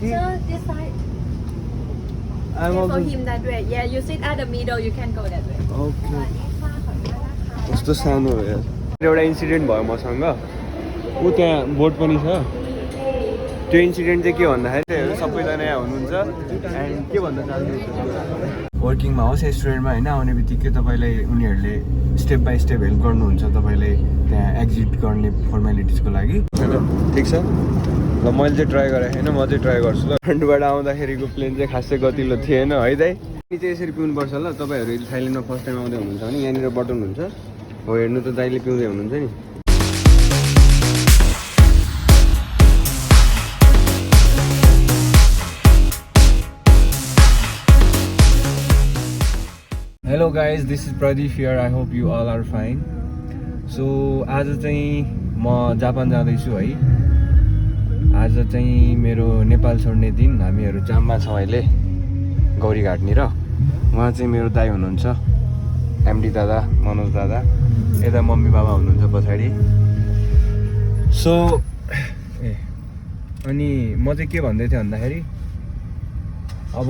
कि So this side. I'm For also him that way. Yeah, you sit at the middle. You can go that way. Okay. कस्तो सानो हो यार एउटा incident भयो मसँग ऊ त्यहाँ बोट पनि छ त्यो इन्सिडेन्ट चाहिँ के भन्दाखेरि चाहिँ सबैजना यहाँ हुनुहुन्छ एन्ड के भन्न चाहनुहुन्छ वर्किङमा होस् स्टुडेन्टमा होइन आउने बित्तिकै तपाईँलाई उनीहरूले स्टेप बाई स्टेप हेल्प गर्नुहुन्छ तपाईँलाई त्यहाँ एक्जिट गर्ने फोर्मेलिटिजको लागि ठिक छ ल मैले चाहिँ ट्राई गरेको छैन म चाहिँ ट्राई गर्छु ल फ्रन्टबाट आउँदाखेरिको प्लेन चाहिँ खासै गतिलो थिएन है दाइ चाहिँ यसरी पिउनुपर्छ ल तपाईँहरू यदि थाइल्यान्डमा फर्स्ट टाइम आउँदै हुनुहुन्छ भने यहाँनिर बटन हुन्छ हो हेर्नु त दाइले पिउँदै हुनुहुन्छ नि hello guys this is Pradeep here I hope you all are fine so आज चाहिँ म जापान जाँदैछु है आज चाहिँ मेरो नेपाल छोड्ने दिन हामीहरू जाममा छौँ अहिले गौरीघाटनिर उहाँ चाहिँ मेरो दाइ हुनुहुन्छ एमडी दादा मनोज दादा यता मम्मी बाबा हुनुहुन्छ पछाडि सो अनि म चाहिँ के भन्दै थिएँ भन्दाखेरि अब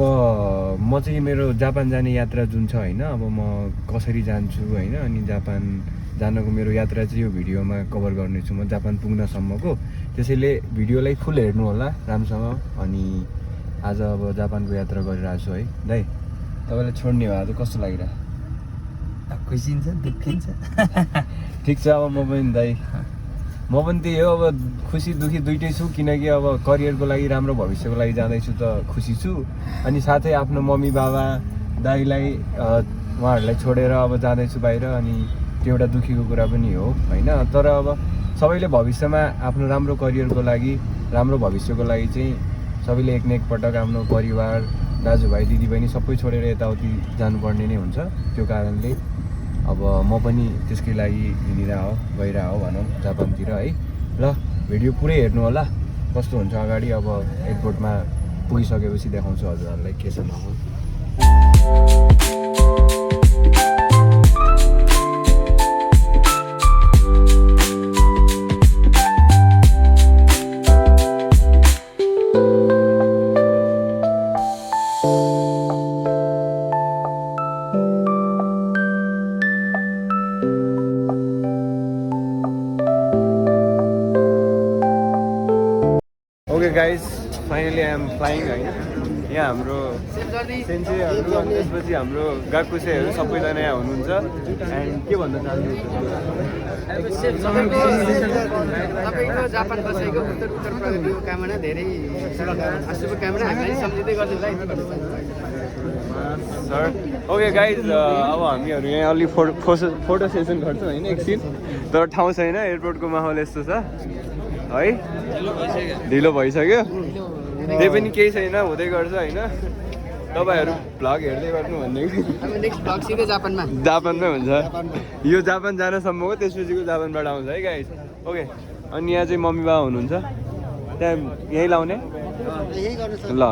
म चाहिँ मेरो जापान जाने यात्रा जुन छ होइन अब म कसरी जान्छु होइन अनि जापान जानको मेरो यात्रा चाहिँ यो भिडियोमा कभर गर्नेछु म जापान पुग्नसम्मको त्यसैले भिडियोलाई फुल हेर्नु होला राम्रोसँग अनि आज अब जापानको यात्रा गरिरहेको छु है दाइ तपाईँलाई छोड्ने भए त कस्तो लागिरहेको खुसी हुन्छ दुःखिन्छ ठिक छ अब म पनि दाइ म पनि त्यही हो अब खुसी दुःखी दुइटै छु किनकि अब करियरको लागि राम्रो भविष्यको लागि जाँदैछु त खुसी छु अनि साथै आफ्नो मम्मी बाबा दाइलाई उहाँहरूलाई छोडेर अब जाँदैछु बाहिर अनि त्यो एउटा दुःखीको कुरा पनि हो होइन तर अब सबैले भविष्यमा आफ्नो राम्रो करियरको लागि राम्रो भविष्यको लागि चाहिँ सबैले एक न एकपटक आफ्नो परिवार दाजुभाइ दिदीबहिनी सबै छोडेर यताउति जानुपर्ने नै हुन्छ त्यो कारणले अब म पनि त्यसकै लागि गइरह हो भनौँ जापानतिर है ल भिडियो पुरै हेर्नु होला कस्तो हुन्छ अगाडि अब एयरपोर्टमा पुगिसकेपछि देखाउँछु हजुरहरूलाई के छ माहौल okay guys finally I am flying होइन यहाँ हाम्रो सेन्सेहरू अनि त्यसपछि हाम्रो गाकुसेहरू सबैजना यहाँ हुनुहुन्छ एन्ड के भन्न चाहनुहुन्छ तपाईँको जापान बसेको उत्तर प्रगतिको कामना धेरै शुभकामना हामीलाई सम्झिँदै गर्छु सर ओके गाइज अब हामीहरू यहाँ अलि फोटो सेसन गर्छौँ होइन एकछिन तर ठाउँ छैन एयरपोर्टको माहौल यस्तो छ है ढिलो भइसक्यो त्यही पनि केही छैन हुँदै गर्छ होइन तपाईँहरू भ्लग हेर्दै गर्नु भन्ने जापानमै हुन्छ यो जापान जानसम्मको त्यसपछिको जापानबाट आउँछ है गाइस ओके अनि यहाँ चाहिँ मम्मी बाबा हुनुहुन्छ त्यहाँ यहीँ लाउने ल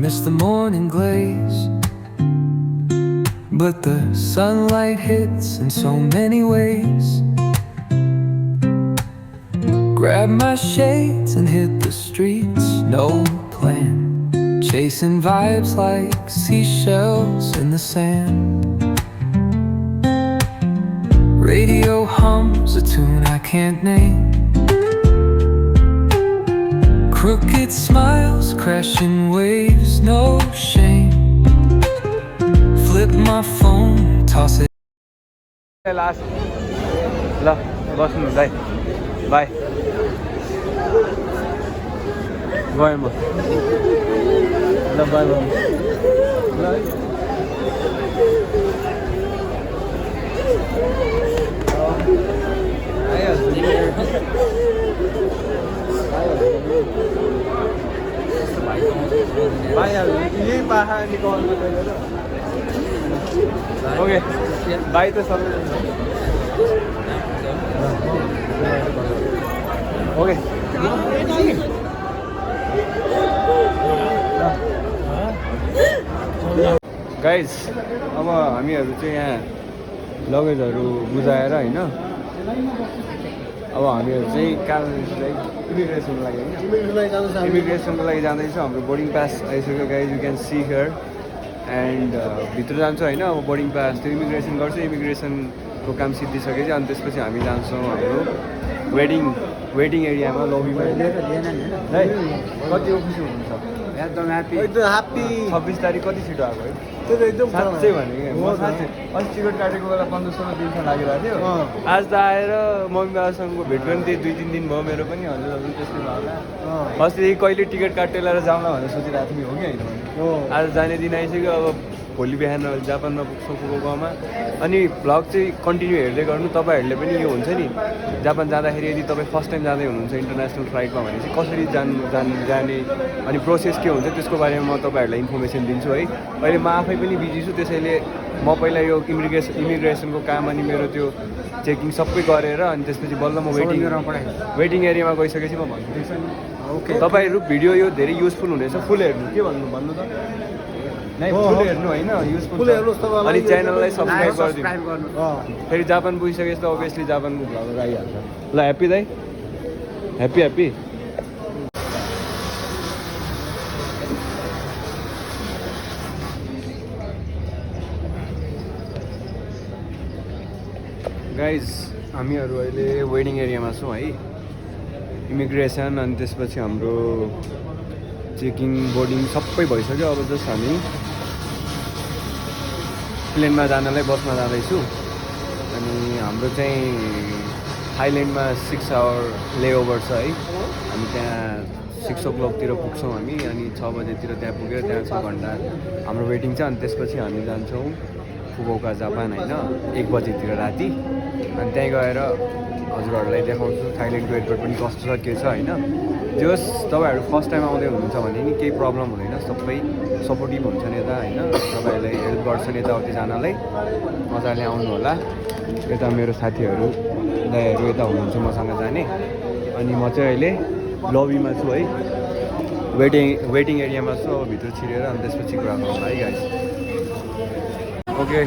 Missed the morning glaze, but the sunlight hits in so many ways. Grabbed my shades and hit the streets, no plan, chasing vibes like seashells in the sand. Radio hums a tune I can't name, crooked smiles, crashing waves, no shame. Flip my phone, toss it. Last. ल बस्नु दाइ by गएँ म ल by by यही पाखा निकाल्नु okay by त सबै ओके गाइज अब हामीहरू चाहिँ यहाँ लगेजहरू बुझाएर होइन अब हामीहरू चाहिँ कहाँ इमिग्रेसनको लागि होइन इमिग्रेसनको लागि जाँदैछ हाम्रो बोर्डिङ पास आइसक्यो guys you can see here and भित्र जान्छौँ होइन अब बोर्डिङ पास त्यो इमिग्रेसन गर्छ इमिग्रेसनको काम सिद्धिसकेपछि अनि त्यसपछि हामी जान्छौँ हाम्रो वेडिङ एरियामा लबीमा है कति खुसी हुनुहुन्छ एकदम ह्याप्पी 26 तारिक कति छिटो आएको है साँच्चै भने म साँच्चै अस्ति टिकट काटेको बेला 15-16 दिन लागिरहेको थियो आज त आएर मम्मी बाबासँगको भेट पनि त्यही 2-3 दिन भयो मेरो पनि हजुरहरू त्यस्तै भयो होला अस्तिदेखि कहिले टिकट काटेर जाउँला भनेर सोचिरहेको थिएँ हो कि होइन आज जाने दिन आइसक्यो अब भोलि बिहान जापानमा पुग्छौँ फुकुओकामा अनि भ्लग चाहिँ कन्टिन्यू हेर्दै गर्नु तपाईँहरूले पनि यो हुन्छ नि जापान जाँदाखेरि यदि तपाईँ फर्स्ट टाइम जाँदै हुनुहुन्छ इन्टरनेसनल फ्लाइटमा भने चाहिँ कसरी जाने अनि प्रोसेस के हुन्छ त्यसको बारेमा म तपाईँहरूलाई इन्फर्मेसन दिन्छु है अहिले म आफै पनि बिजी छु त्यसैले म पहिला यो इमिग्रेसनको काम अनि मेरो त्यो चेकिङ सबै गरेर अनि त्यसपछि बल्ल म वेटिङ एरियामा गइसकेपछि म भन्छु ठिक छ नि ओके तपाईँहरू भिडियो यो धेरै युजफुल हुनेछ फुल हेर्नु के भन्नु त नै फुल हेर्नु होइन युजफुल अनि च्यानललाई सब्सक्राइब गरिदिनु फेरि जापान पुगिसकेपछि त अभियसली जापानको भ्लगहरू आइहाल्छ ल ह्याप्पी दाइ ह्याप्पी गाइज हामीहरू अहिले वेडिङ एरियामा छौँ है इमिग्रेसन अनि त्यसपछि हाम्रो चेकिङ बोर्डिङ सबै भइसक्यो अब जस्ट हामी प्लेनमा जानलाई बसमा जाँदैछु अनि हाम्रो चाहिँ थाइल्यान्डमा 6 आवर लेओभर छ है हामी त्यहाँ 6 o'clock पुग्छौँ हामी अनि 6 बजेतिर त्यहाँ पुगेर त्यहाँ 6 घन्टा हाम्रो वेटिङ छ अनि त्यसपछि हामी जान्छौँ फुकुओका जापान होइन 1 बजेतिर राति अनि त्यहीँ गएर हजुरहरूलाई देखाउँछु थाइल्यान्डको एयरपोर्ट पनि कस्तो छ के छ होइन जस तपाईँहरू फर्स्ट टाइम आउँदै हुनुहुन्छ भने नि केही प्रब्लम हुँदैन सबै सपोर्टिभ हुन्छन् यता होइन तपाईँहरूलाई हेल्प गर्छन् यताउति जानलाई मजाले आउनु होला यता मेरो साथीहरू दाइहरू यता हुनुहुन्छ मसँग जाने अनि म चाहिँ अहिले लबीमा छु है वेटिङ एरियामा छु अब भित्र छिरेर अनि त्यसपछि कुरा गरौँ है गाइज ओके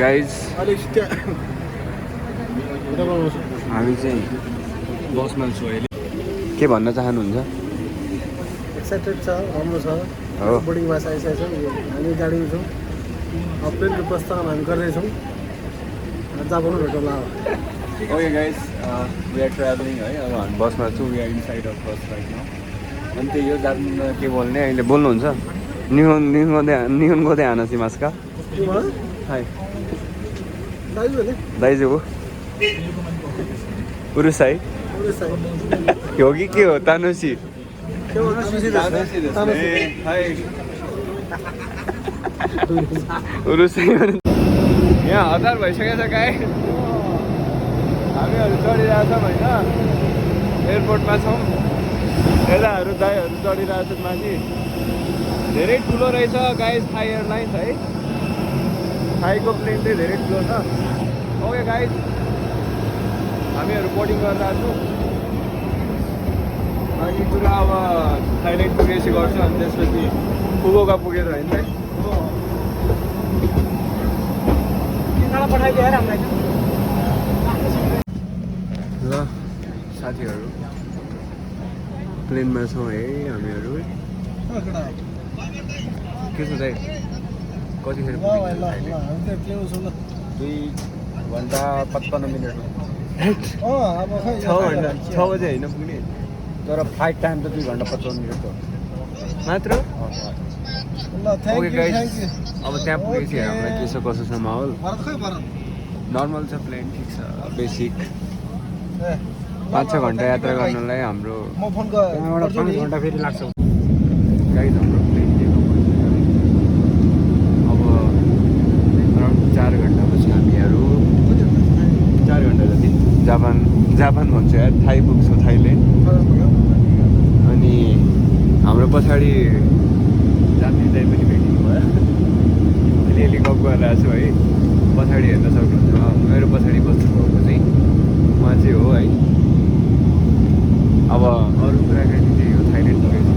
गाइज हामी चाहिँ बसमा छु अहिले के भन्न चाहनुहुन्छ एक्साइटेड छ राम्रो छ हो बोर्डिङ पास आइसकेको छ हामी गाडीमा छौँ प्लेनको प्रस्थान हामी गर्दैछौँ जापान भेटौँला okay guys we are travelling है अब हामी बसमा छु we are inside of bus right now अनि त्यही हो जापानमा के बोल्ने अहिले बोल्नुहुन्छ निहुन गोदे हानसिमास का हाई दाइजु हो उरुसाई हो कि के हो तानुसी उरुसाई यहाँ हतार भइसकेको छ गाई हामीहरू चढिरहेछौँ होइन एयरपोर्टमा छौँ यताहरू दाइहरू चढिरहेछन् माथि धेरै ठुलो रहेछ गाइज थाई एयरलाइन्स है थाईको प्लेन चाहिँ धेरै ठुलो छ ओके गाइज हामीहरू बोर्डिङ गरिरहेको छौँ अनि कुरा अब थाइल्यान्ड पुगेपछि गर्छु अनि त्यसपछि फुकुओका पुगेर होइन पठाइदियो हामीलाई ल साथीहरू प्लेनमा छौँ है हामीहरू के छ दाइ कतिखेर 2 घन्टा 55 मिनट 6 बजे होइन पुग्ने तर फ्लाइट टाइम त 2 घन्टा 55 मिनट हो मात्र ओके गाइज अब त्यहाँ पुगेपछि हामीलाई के छ कसो छ माहौल नर्मल छ प्लेन ठिक छ बेसिक 5-6 घन्टा यात्रा गर्नलाई हाम्रो 5 घन्टा फेरि लाग्छ गाइज हाम्रो प्लेन अब अराउन्ड 4 घन्टापछि हामीहरू 4 घन्टा जति जापान भन्छु यार थाई पुग्छौँ थाइल्यान्ड अनि हाम्रो पछाडि जाति दाइ पनि भेटिनु भयो अलिअलि गफ गरिरहेको छु है पछाडि हेर्न सक्नुहुन्छ मेरो पछाडि बस्नुभएको चाहिँ उहाँ चाहिँ हो है अब अरू कुराकानी चाहिँ यो थाइल्यान्ड पुगेपछि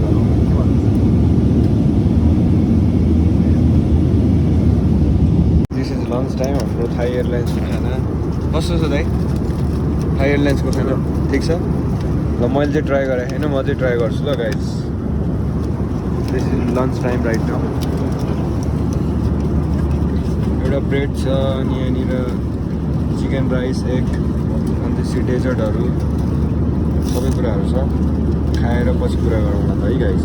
हाम्रो थाई एयरलाइन्सको खाना कस्तो छ दाइ? थाई एयरलाइन्सको खाना ठिक छ ल? मैले चाहिँ ट्राई गरेँ होइन, म चाहिँ ट्राई गर्छु ल guys. This is lunch time right now. एउटा ब्रेड छ अनि यहाँनिर चिकन राइस, एग, अनि त्यसपछि डेजर्टहरू सबै कुराहरू छ। खाएर पछि कुरा गरौँ न है गाइज।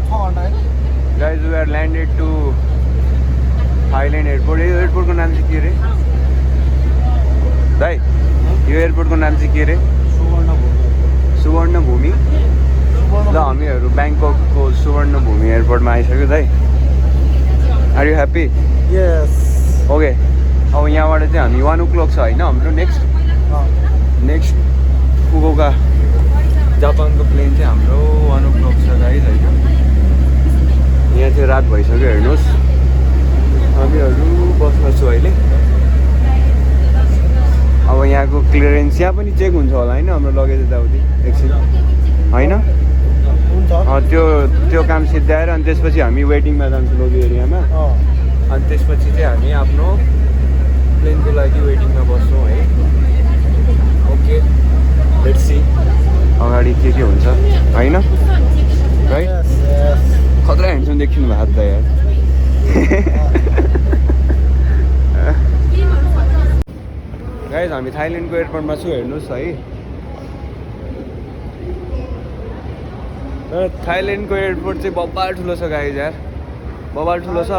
6 घन्टा है। Guys we are landed to Thailand airport. यो एयरपोर्टको नाम चाहिँ के अरे दाइ? यो एयरपोर्टको नाम चाहिँ के अरे? सुवर्णभूमि। ल हामीहरू ब्याङ्ककको सुवर्णभूमि एयरपोर्टमा आइसक्यो दाइ। Are you happy? Yes. Okay, अब यहाँबाट चाहिँ हामी 1 o'clock छ होइन हाम्रो नेक्स्ट फुकुओका जापानको प्लेन चाहिँ हाम्रो 1 o'clock छ गाइज होइन। यहाँ चाहिँ रात भइसक्यो हेर्नुहोस्। हामीहरू बस्न छु अहिले। अब यहाँको क्लियरेन्स यहाँ पनि चेक हुन्छ होला होइन हाम्रो लगेज यताउति एकछिन होइन? त्यो काम सिद्ध्याएर अनि त्यसपछि हामी वेटिङमा जान्छौँ लबी एरियामा। अनि त्यसपछि चाहिँ हामी आफ्नो प्लेनको लागि वेटिङमा बस्छौँ है। ओके लेट्स सी अगाडि के हुन्छ होइन राइट? खतरा ह्यान्डसम देखिनु भएको त यार। गाइज हामी थाइल्यान्डको एयरपोर्टमा छु हेर्नुहोस् है। तर थाइल्यान्डको एयरपोर्ट चाहिँ बब्बाल ठुलो छ गाइज यार, बब्बाल ठुलो छ।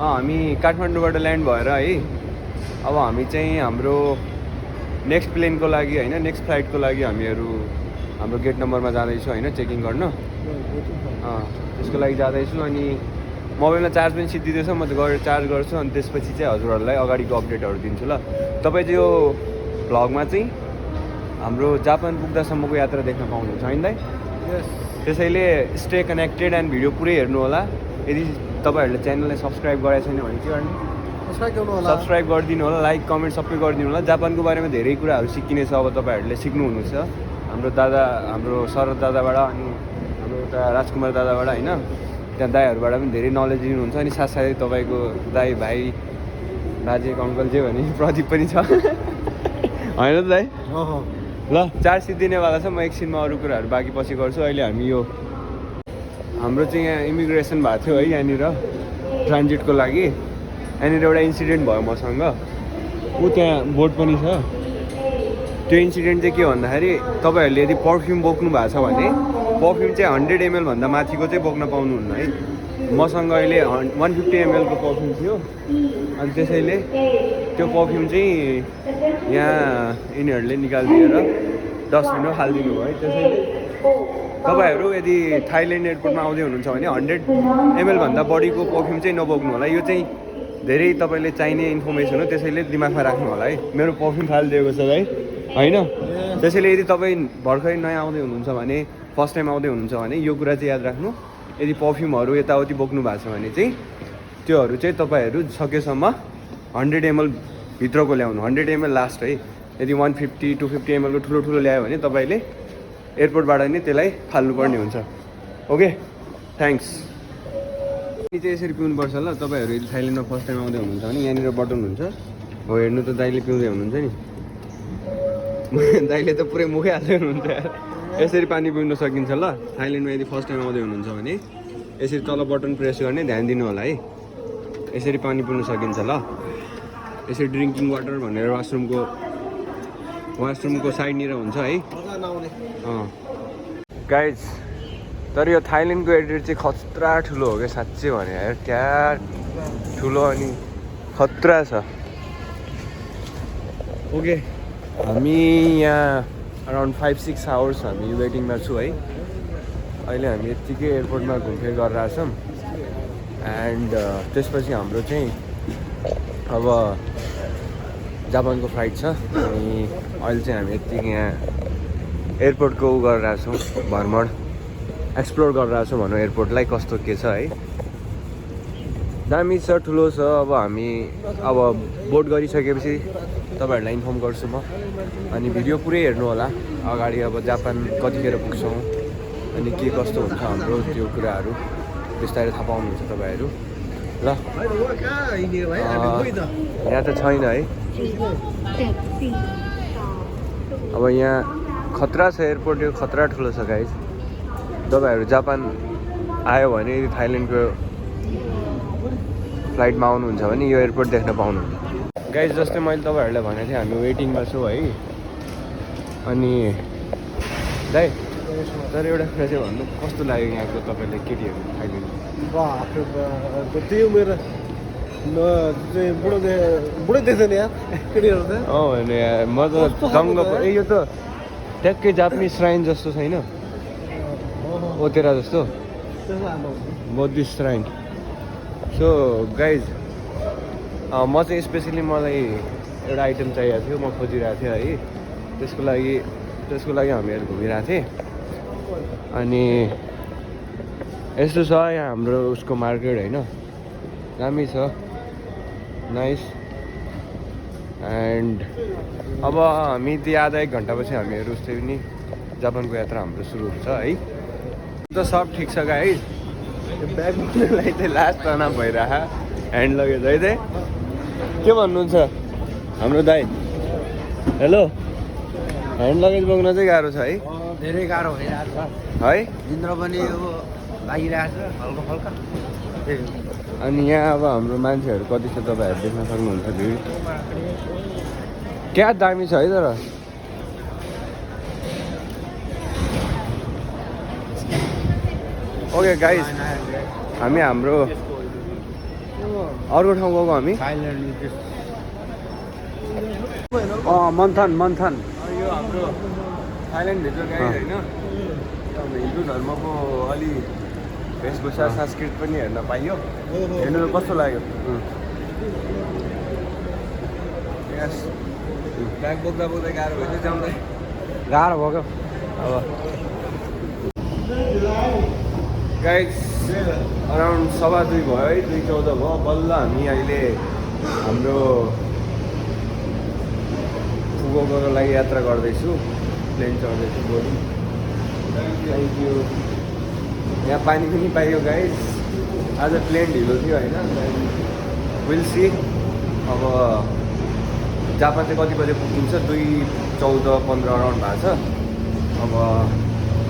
हामी काठमाडौँबाट ल्यान्ड भएर है अब हामी चाहिँ हाम्रो नेक्स्ट प्लेनको लागि होइन, नेक्स्ट फ्लाइटको लागि हामीहरू हाम्रो गेट नम्बरमा जाँदैछु होइन चेकिङ गर्न। त्यसको लागि जाँदैछु अनि मोबाइलमा चार्ज पनि सिद्धिँदैछ। म त गएर चार्ज गर्छु अनि त्यसपछि चाहिँ हजुरहरूलाई अगाडिको अपडेटहरू दिन्छु ल। तपाईँ चाहिँ यो भ्लगमा चाहिँ हाम्रो जापान पुग्दासम्मको यात्रा देख्न पाउनुहुन्छ होइन दाइ? त्यसैले स्टे कनेक्टेड एन्ड भिडियो पुरै हेर्नु होला। यदि तपाईँहरूले च्यानललाई सब्सक्राइब गरेको छैन भने चाहिँ सब्सक्राइब गरिदिनु होला, लाइक कमेन्ट सबै गरिदिनु होला। जापानको बारेमा धेरै कुराहरू सिकिने छ अब तपाईँहरूले सिक्नुहुनेछ हाम्रो शरद दादाबाट अनि हाम्रो एउटा राजकुमार दादाबाट होइन। त्यहाँ दाईहरूबाट पनि धेरै नलेज लिनुहुन्छ अनि साथसाथै तपाईँको दाई भाइ बाजे अङ्कल जे भने प्रदीप पनि छ होइन त दाइ? ल चार्ज सिद्धिनेवाला छ। म एकछिनमा अरू कुराहरू बाँकी पछि गर्छु। अहिले हामी यो हाम्रो चाहिँ यहाँ इमिग्रेसन भएको थियो है यहाँनिर ट्रान्जिटको लागि। यहाँनिर एउटा इन्सिडेन्ट भयो मसँग। त्यहाँ बोर्ड पनि छ। त्यो इन्सिडेन्ट चाहिँ के भन्दाखेरि तपाईँहरूले यदि पर्फ्युम बोक्नु भएको छ भने पर्फ्युम चाहिँ 100 ml भन्दा माथिको चाहिँ बोक्न पाउनुहुन्न है। मसँग अहिले 150 ml को पर्फ्युम थियो अनि त्यसैले त्यो पर्फ्युम चाहिँ यहाँ यिनीहरूले निकालिदिएर डस्टबिनमा हालिदिनु भयो है। त्यसैले तपाईँहरू यदि थाइल्यान्ड एयरपोर्टमा आउँदै हुनुहुन्छ भने 100 ml भन्दा बढीको पर्फ्युम चाहिँ नबोक्नु होला। यो चाहिँ धेरै तपाईँले चाहिने इन्फर्मेसन हो, त्यसैले दिमागमा राख्नु होला है। मेरो पर्फ्युम फालिदिएको छ है होइन? त्यसैले यदि तपाईँ भर्खरै नयाँ आउँदै हुनुहुन्छ भने, फर्स्ट टाइम आउँदै हुनुहुन्छ भने यो कुरा चाहिँ याद राख्नु। यदि पर्फ्युमहरू यताउति बोक्नु भएको छ भने चाहिँ त्योहरू चाहिँ तपाईँहरू सकेसम्म 100 ml भित्रको ल्याउनु। 100 ml लास्ट है। यदि 150 250 ml को ठुलो ल्यायो भने तपाईँले एयरपोर्टबाट नै त्यसलाई फाल्नुपर्ने हुन्छ। Okay thanks. पानी चाहिँ यसरी पिउनुपर्छ ल। तपाईँहरू यदि थाइल्यान्डमा फर्स्ट टाइम आउँदै हुनुहुन्छ भने यहाँनिर बटन हुन्छ हो, हेर्नु त दाइले पिउँदै हुनुहुन्छ नि। दाइले त पुरै मुखै हाल्दै हुनुहुन्छ यार। यसरी पानी पिउन सकिन्छ ल। थाइल्यान्डमा यदि फर्स्ट टाइम आउँदै हुनुहुन्छ भने यसरी तल बटन प्रेस गर्ने, ध्यान दिनु होला है। यसरी पानी पिउन सकिन्छ ल। यसरी ड्रिङ्किङ वाटर भनेर वासरुमको साइडनिर हुन्छ है। गाइज तर यो थाइल्यान्डको एयरपोर्ट चाहिँ खतरा ठुलो हो क्या साँच्चै भने यार। क्या ठुलो अनि खतरा छ। ओके हामी यहाँ अराउन्ड 5-6 आवर्स हामी वेटिङमा छु है। अहिले हामी यत्तिकै एयरपोर्टमा घुमफिर गरेर छौँ एन्ड त्यसपछि हाम्रो चाहिँ अब जापानको फ्लाइट छ अनि अहिले चाहिँ हामी यत्तिकै यहाँ एयरपोर्टको उ गरेर छौँ, भ्रमण एक्सप्लोर गरेर छौँ भनौँ एयरपोर्टलाई कस्तो के छ है। दामी छ, ठुलो छ। अब हामी बोर्ड गरिसकेपछि तपाईँहरूलाई इन्फर्म गर्छु म। अनि भिडियो पुरै हेर्नु होला अगाडि। अब जापान कतिखेर पुग्छौँ अनि के कस्तो हुन्छ हाम्रो त्यो कुराहरू बिस्तारै थाहा पाउनुहुन्छ तपाईँहरू। ल ल होइन हो कहाँ हिँड्यो भाइ हामी गयो त यहाँ त छैन है अब यहाँ खतरा छ एयरपोर्ट यो खतरा ठुलो छ गाइज तपाईँहरू जापान आयो भने यदि थाइल्यान्डको फ्लाइटमा आउनुहुन्छ भने यो एयरपोर्ट देख्न पाउनुहुन्छ गाइज जस्तै मैले तपाईँहरूलाई भनेको थिएँ हामी वेटिङमा छौँ है अनि दाइ तर एउटा कुरा चाहिँ भन्नु कस्तो लाग्यो यहाँको तपाईँलाई केटीहरू थाइल्यान्ड बाफ्रे बाफ त्यही उमेर चाहिँ बुढै देख्दैन यार केटीहरू त भने म त दङ्ग ए यो त ट्याक्कै जापानिज श्राइन जस्तो छैन ओतेरा जस्तो त्यसमा हाम्रो बुद्धिस्ट श्राइन सो गाइज म चाहिँ स्पेसली मलाई एउटा आइटम चाहिएको थियो म खोजिरहेको थिएँ है त्यसको लागि हामीहरू घुमिरहेको थिएँ अनि यस्तो छ यहाँ हाम्रो उसको मार्केट होइन दामी छ नाइस एन्ड अब हामी त्यो आधा एक घन्टापछि हामीहरू उस्तै पनि जापानको यात्रा हाम्रो सुरु हुन्छ है त सब ठिक छ गाइज ब्याग बोक्नलाई चाहिँ लास्ट तनाव भइरह ह्यान्ड लगेज है दाइ के भन्नुहुन्छ हाम्रो दाइ हेलो ह्यान्ड लगेज बोक्न चाहिँ गाह्रो छ है धेरै गाह्रो भइरहेको छ है निन्द्रा पनि अब लागिरहेको छ हल्का हल्का अनि यहाँ अब हाम्रो मान्छेहरू कति छ तपाईँहरू देख्न सक्नुहुन्छ भिड क्या दामी छ है तर ओके गाइस हामी हाम्रो अर्को ठाउँ गएको हामी मन्थन यो हाम्रो थाइल्यान्डभित्र गाइस होइन अब हिन्दू धर्मको अलि वेशभूषा संस्कृति पनि हेर्न पाइयो हेर्नु कस्तो लाग्यो यस ब्याग बोक्दा गाह्रो भयो जाउँदै गाह्रो भयो अब गाइस अराउन्ड 2:15 भयो है 2:14 भयो बल्ल हामी अहिले हाम्रो फुकुओकाको लागि यात्रा गर्दैछु प्लेन चढ्दैछु बोर्डिङ थ्याङ्क यू यहाँ पानी पनि पाइयो गाइस आज प्लेन ढिलो थियो होइन विल सी अब जापान चाहिँ कति बजे पुगिन्छ 2:14-15 अराउन्ड भएको छ अब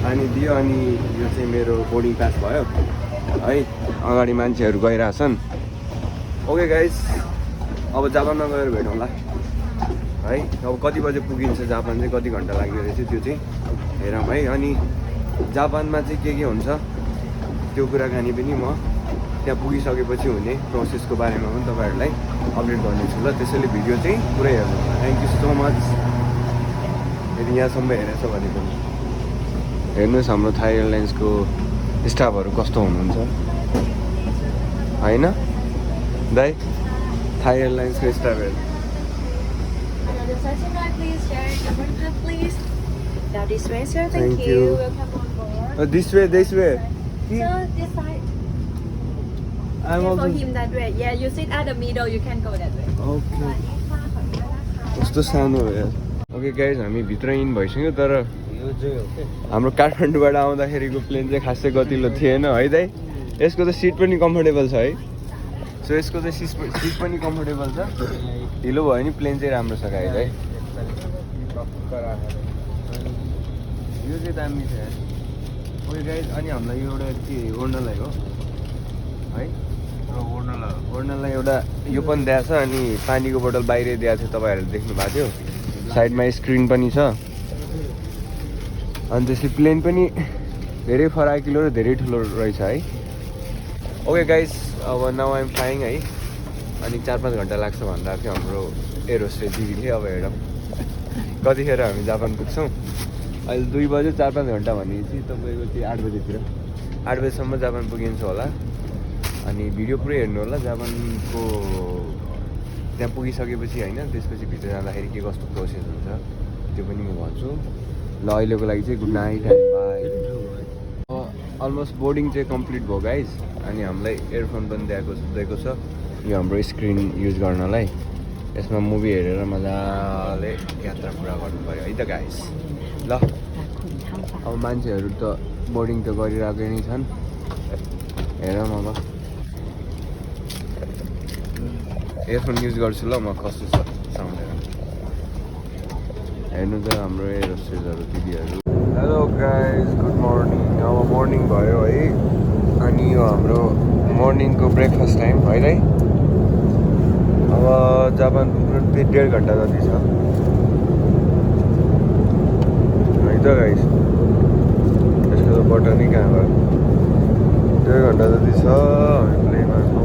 पानी दियो अनि यो चाहिँ मेरो बोर्डिङ पास भयो है अगाडि मान्छेहरू गइरहेछन् ओके गाइस अब जापानमा गएर भेटौँला है अब कति बजे पुगिन्छ जापान चाहिँ कति घन्टा लाग्यो रहेछ त्यो चाहिँ हेरौँ है अनि जापानमा चाहिँ के हुन्छ त्यो कुराकानी पनि म त्यहाँ पुगिसकेपछि हुने प्रोसेसको बारेमा पनि तपाईँहरूलाई अपडेट गर्नेछु ल त्यसैले भिडियो चाहिँ पुरै हेर्नु थ्याङ्क यू सो मच यदि यहाँसम्म हेरेछ भने पनि हेर्नुहोस् हाम्रो थाई एयरलाइन्सको स्टाफहरू कस्तो हुनुहुन्छ होइन दाइ थाई एयरलाइन्सको स्टाफहरू Another session bag, please. Sharing number tag, please. Now this way, sir. Thank Thank you. you. Welcome on board. This way Sir, this side. I'm Okay, also for him that way. Yeah, you sit at the middle. You can go that way. Okay कस्तो सानो हो यार okay guys हामी भित्र in भइसक्यो तर हाम्रो काठमाडौँबाट आउँदाखेरिको प्लेन चाहिँ खासै गतिलो थिएन है दाइ यसको त सिट पनि कम्फोर्टेबल छ है सो यसको चाहिँ सिट पनि कम्फोर्टेबल छ ढिलो भयो नि प्लेन चाहिँ राम्रो छ गाइज है यो चाहिँ दामी छ यार ओके गाइज अनि हामीलाई यो एउटा के ओर्नलाई हो है ओर्नलाई एउटा यो पनि दिएको छ अनि पानीको बोतल बाहिरै दिएको थियो तपाईँहरूले देख्नु भएको थियो साइडमा स्क्रिन पनि छ अनि त्यसले प्लेन पनि धेरै फराकिलो र धेरै ठुलो रहेछ है ओके गाइस अब नाउ आइम फ्लाइङ है अनि 4-5 घन्टा लाग्छ भन्दा थियो हाम्रो एरोस्टेज दिदीले अब हेरौँ कतिखेर हामी जापान पुग्छौँ अहिले 2 बज्यो 4-5 घन्टा भनेपछि तपाईँको त्यो 8 बजीतिर 8 बजीसम्म जापान पुगिन्छ होला अनि भिडियो पुरै हेर्नु होला जापानको त्यहाँ पुगिसकेपछि होइन त्यसपछि भित्र जाँदाखेरि के कस्तो प्रोसेस हुन्छ त्यो पनि म भन्छु ल अहिलेको लागि चाहिँ good night and by almost boarding चाहिँ कम्प्लिट भयो गाइज अनि हामीलाई इयरफोन पनि दिएको छ यो हाम्रो स्क्रिन युज गर्नलाई यसमा मुभी हेरेर मजाले यात्रा पुरा गर्नु पऱ्यो है त गाइज ल अब मान्छेहरू त बोर्डिङ त गरिरहेकै नै छन् हेरौँ अब इयरफोन युज गर्छु ल म कस्तो छ साउन्ड हेर्नु त हाम्रो एयर होस्टेसहरू दिदीहरू। Hello guys good morning. अब मर्निङ भयो है अनि यो हाम्रो मर्निङको ब्रेकफास्ट टाइम है। अब जापान पुग्नु 1.5 घन्टा जति छ है त गाइज। यसको त बटनै कहाँ भयो। 1.5 घन्टा जति छ हामी प्लेनमा छौँ।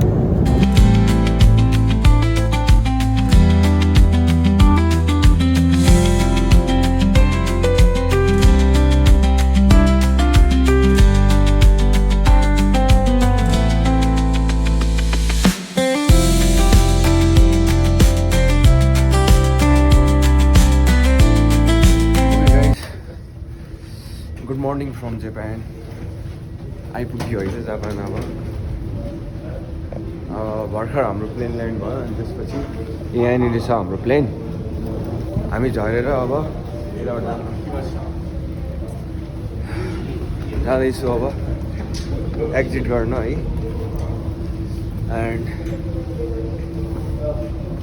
Good morning from Japan. आइपुग्यो है जापान। अब भर्खर हाम्रो प्लेन ल्यान्ड भयो अनि त्यसपछि यहाँनिर छ हाम्रो प्लेन। हामी झरेर अब जाँदैछु अब एक्जिट गर्न है। एन्ड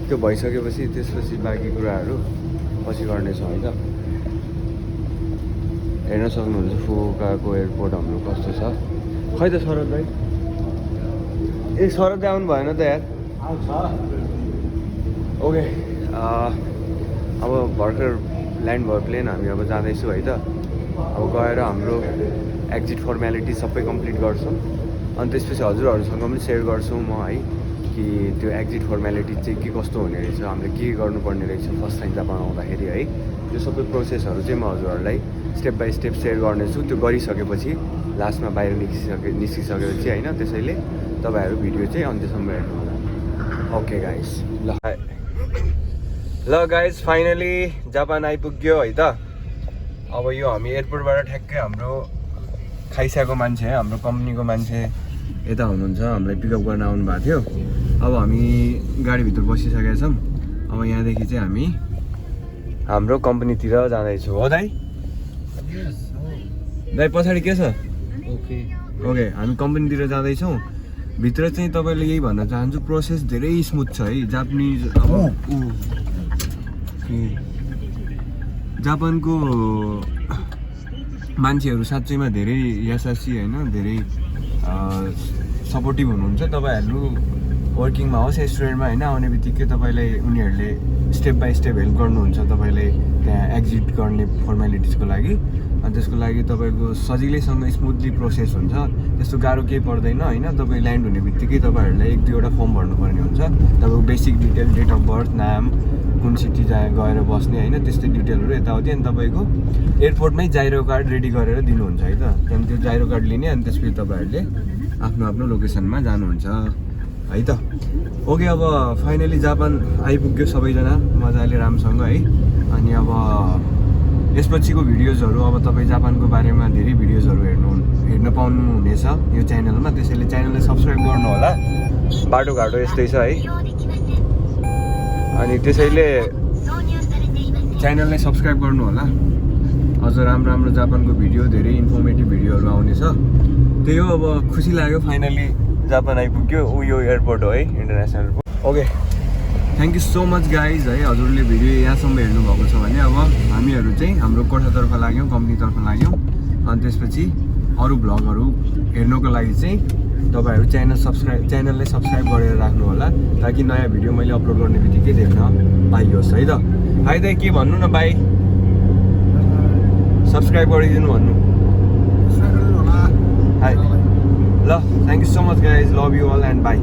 त्यो भइसकेपछि त्यसपछि बाँकी कुराहरू पछि गर्नेछौँ है त। हेर्न सक्नुहुन्छ फुकुओकाको एयरपोर्ट हाम्रो कस्तो छ। खै त शरद भाइ ए शरद आउनु भएन त यार। ओके अब भर्खर ल्यान्ड भयो प्लेन। हामी अब जाँदैछु है त। अब गएर हाम्रो एक्जिट फर्मेलिटी सबै कम्प्लिट गर्छौँ अनि त्यसपछि हजुरहरूसँग पनि सेयर गर्छौँ म है कि त्यो एक्जिट फर्मेलिटी चाहिँ के कस्तो हुने रहेछ, हामीले के गर्नुपर्ने रहेछ फर्स्ट टाइम जापान आउँदाखेरि है। त्यो सबै प्रोसेसहरू चाहिँ म हजुरहरूलाई स्टेप बाई स्टेप सेयर गर्नेछु। त्यो गरिसकेपछि लास्टमा बाहिर निस्किसकेपछि होइन। त्यसैले तपाईँहरू भिडियो चाहिँ अन्त्यसम्म हेर्नु होला। ओके गाइस ल गाइस फाइनली जापान आइपुग्यो है त। अब यो हामी एयरपोर्टबाट ठ्याक्कै हाम्रो खाइसकेको मान्छे है, हाम्रो कम्पनीको मान्छे यता हुनुहुन्छ, हामीलाई पिकअप गर्न आउनु भएको थियो। अब हामी गाडीभित्र बसिसकेका छौँ। अब यहाँदेखि चाहिँ हामी हाम्रो कम्पनीतिर जाँदैछु हो दाइ। दाइ पछाडि के छ? ओके हामी कम्पनीतिर जाँदैछौँ। भित्र चाहिँ तपाईँले यही भन्न चाहन्छु प्रोसेस धेरै स्मुथ छ है। जापानिज अब जापानको मान्छेहरू साँच्चैमा धेरै यशस्वी होइन, धेरै सपोर्टिभ हुनुहुन्छ। तपाईँहरू वर्किङमा होस् या स्टुडेन्टमा होइन, आउने बित्तिकै तपाईँलाई उनीहरूले स्टेप बाई स्टेप हेल्प गर्नुहुन्छ तपाईँलाई त्यहाँ एक्जिट गर्ने फर्मेलिटिजको लागि। अनि त्यसको लागि तपाईँको सजिलैसँग स्मुथली प्रोसेस हुन्छ, त्यस्तो गाह्रो केही पर्दैन होइन। तपाईँ ल्यान्ड हुने बित्तिकै तपाईँहरूलाई 1-2वटा फर्म भर्नुपर्ने हुन्छ। तपाईँको basic detail, date of birth, नाम, कुन सिटी गएर बस्ने होइन, त्यस्तै डिटेलहरू यताउति। अनि तपाईँको एयरपोर्टमै जाइरो कार्ड रेडी गरेर दिनुहुन्छ है त। त्यहाँदेखि त्यो जाइरो कार्ड लिने अनि त्यसपछि तपाईँहरूले आफ्नो आफ्नो लोकेसनमा जानुहुन्छ है त। ओके अब फाइनली जापान आइपुग्यो सबैजना मजाले राम्रोसँग है। अनि अब यसपछिको भिडियोजहरू अब तपाईँ जापानको बारेमा धेरै भिडियोजहरू हेर्न पाउनुहुनेछ यो च्यानलमा। त्यसैले च्यानललाई सब्सक्राइब गर्नु होला। बाटोघाटो यस्तै छ है। अनि त्यसैले च्यानललाई सब्सक्राइब गर्नु होला। अझ राम्रो राम्रो जापानको भिडियो, धेरै इन्फर्मेटिभ भिडियोहरू आउनेछ। त्यही हो। अब खुसी लाग्यो फाइनली जापान आइपुग्यो। यो एयरपोर्ट हो है, international airport. Okay thank you so much guys है। हजुरले भिडियो यहाँसम्म हेर्नुभएको छ भने अब हामीहरू चाहिँ हाम्रो कोठातर्फ लाग्यौँ, कम्पनीतर्फ लाग्यौँ। अनि त्यसपछि अरू भ्लगहरू हेर्नुको लागि चाहिँ तपाईँहरू च्यानललाई सब्सक्राइब गरेर राख्नु होला, ताकि नयाँ भिडियो मैले अपलोड गर्ने बित्तिकै देख्न पाइयोस् है त। है त के भन्नु न भाइ, सब्सक्राइब गरिदिनु भन्नु है ल। Thank you so much guys, love you all and by.